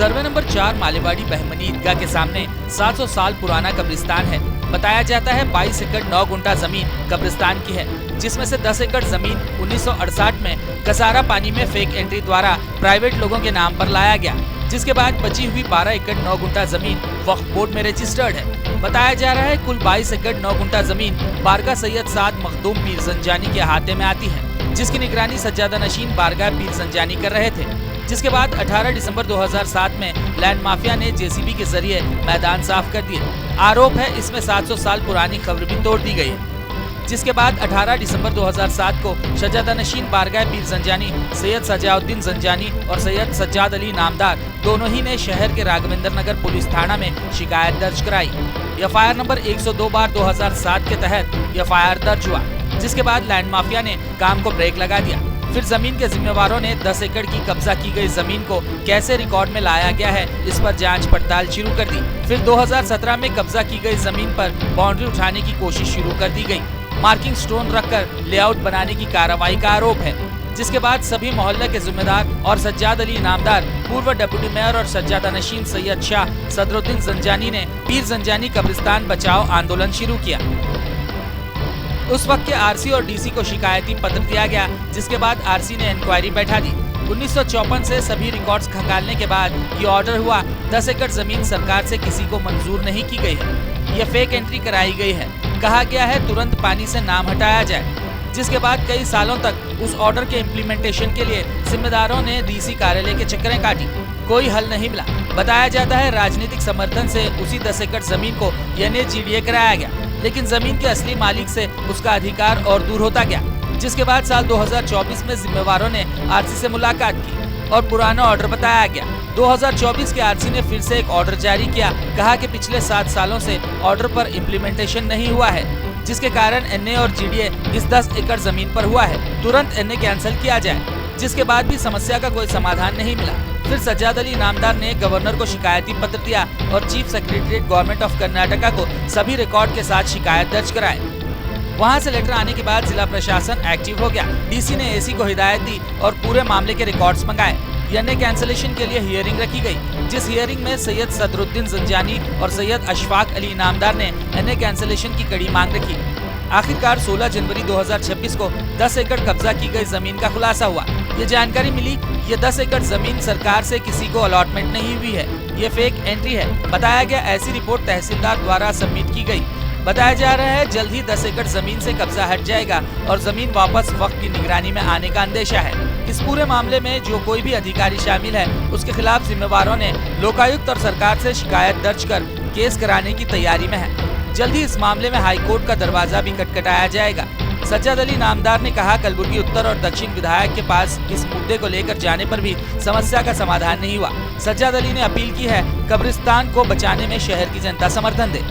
Survey number 4 मालेवाड़ी Bahmani ईदगाह के सामने 700 साल पुराना कब्रिस्तान है। बताया जाता है 22 एकड़ 9 गुंठा जमीन कब्रिस्तान की है, जिसमें से 10 एकड़ जमीन 1968 में कसारा पानी में फेक एंट्री द्वारा प्राइवेट लोगों के नाम पर लाया गया, जिसके बाद बची हुई 12 एकड़ 9 गुंठा जमीन वक्फ बोर्ड में रजिस्टर्ड है। बताया जा रहा है कुल 22 एकड़ 9 गुंठा जमीन बारगाह सैयद साद मखदूम पीर ज़ंजानी के अहाते में आती है, जिसकी निगरानी सज्जादा नशीन बारगाह पीर ज़ंजानी कर रहे थे। जिसके बाद 18 दिसंबर 2007 में लैंड माफिया ने जेसीबी के जरिए मैदान साफ कर दिए। आरोप है इसमें 700 साल पुरानी खबर भी तोड़ दी गई है। जिसके बाद 18 दिसंबर 2007 को सज्जादा नशीन बारगाह पीर ज़ंजानी सैयद सजाउद्दीन ज़ंजानी और सैयद सज्जाद अली नामदार दोनों ही ने शहर के राघवेंद्र नगर पुलिस थाना में शिकायत दर्ज कराई। एफआईआर नंबर 102/2007 के तहत एफआईआर दर्ज हुआ, जिसके बाद लैंड माफिया ने काम को ब्रेक लगा दिया। फिर जमीन के जिम्मेवारों ने 10 एकड़ की कब्जा की गई जमीन को कैसे रिकॉर्ड में लाया गया है, इस पर जांच पड़ताल शुरू कर दी। फिर 2017 में कब्जा की गई जमीन पर बाउंड्री उठाने की कोशिश शुरू कर दी गई। मार्किंग स्टोन रखकर लेआउट बनाने की कार्रवाई का आरोप है, जिसके बाद सभी मोहल्ले के जिम्मेदार और सज्जाद अली नामदार, पूर्व डिप्टी मेयर और सज्जादा नशीन सैयद शाह सदरुद्दीन ज़ंजानी ने पीर ज़ंजानी कब्रिस्तान बचाओ आंदोलन शुरू किया। उस वक्त के आरसी और डीसी को शिकायती पत्र दिया गया, जिसके बाद आरसी ने इंक्वायरी बैठा दी। 1954 से सभी रिकॉर्ड्स खंगालने के बाद ये ऑर्डर हुआ। 10 एकड़ जमीन सरकार से किसी को मंजूर नहीं की गई है, ये फेक एंट्री कराई गई है। कहा गया है तुरंत पानी से नाम हटाया जाए। जिसके बाद कई सालों तक उस ऑर्डर के इम्प्लीमेंटेशन के लिए जिम्मेदारों ने डीसी कार्यालय के चक्करें काटी, कोई हल नहीं मिला। बताया जाता है राजनीतिक समर्थन से उसी 10 एकड़ जमीन को NHGDA कराया गया, लेकिन जमीन के असली मालिक से उसका अधिकार और दूर होता गया। जिसके बाद साल 2024 में जिम्मेवारों ने आरसी से मुलाकात की और पुराना ऑर्डर बताया गया। 2024 के आरसी ने फिर से एक ऑर्डर जारी किया। कहा कि पिछले 7 सालों से ऑर्डर पर इम्प्लीमेंटेशन नहीं हुआ है, जिसके कारण NA और GDA इस 10 एकड़ जमीन पर हुआ है। तुरंत NA कैंसिल किया जाए। जिसके बाद भी समस्या का कोई समाधान नहीं मिला। फिर सज्जाद अली नामदार ने गवर्नर को शिकायती पत्र दिया और chief secretariat government of Karnataka को सभी रिकॉर्ड के साथ शिकायत दर्ज कराए। वहां से लेटर आने के बाद जिला प्रशासन एक्टिव हो गया। डीसी ने एसी को हिदायत दी और पूरे मामले के रिकॉर्ड्स मंगाए। NA कैंसिलेशन के लिए हियरिंग रखी गई, जिस हियरिंग में सैयद सदरुद्दीन ज़ंजानी और सैयद अशफाक अली नामदार ने NA कैंसिलेशन की कड़ी मांग रखी। आखिरकार 16 जनवरी 2026 को 10 एकड़ कब्जा की गई जमीन का खुलासा हुआ। ये जानकारी मिली ये 10 एकड़ जमीन सरकार से किसी को अलॉटमेंट नहीं हुई है, ये फेक एंट्री है। बताया गया ऐसी रिपोर्ट तहसीलदार द्वारा सबमिट की गई। बताया जा रहा है जल्द ही 10 एकड़ जमीन से कब्जा हट जाएगा और जमीन वापस वक्त की निगरानी में आने का अंदेशा है। इस पूरे मामले में जो कोई भी अधिकारी शामिल है, उसके खिलाफ जिम्मेवारों ने लोकायुक्त और सरकार से शिकायत दर्ज कर केस कराने की तैयारी में है। जल्द ही इस मामले में हाई कोर्ट का दरवाजा भी खटखटाया जाएगा। सज्जाद अली नामदार ने कहा कलबुर्गी उत्तर और दक्षिण विधायक के पास इस मुद्दे को लेकर जाने पर भी समस्या का समाधान नहीं हुआ। सज्जाद अली ने अपील की है कब्रिस्तान को बचाने में शहर की जनता समर्थन दे।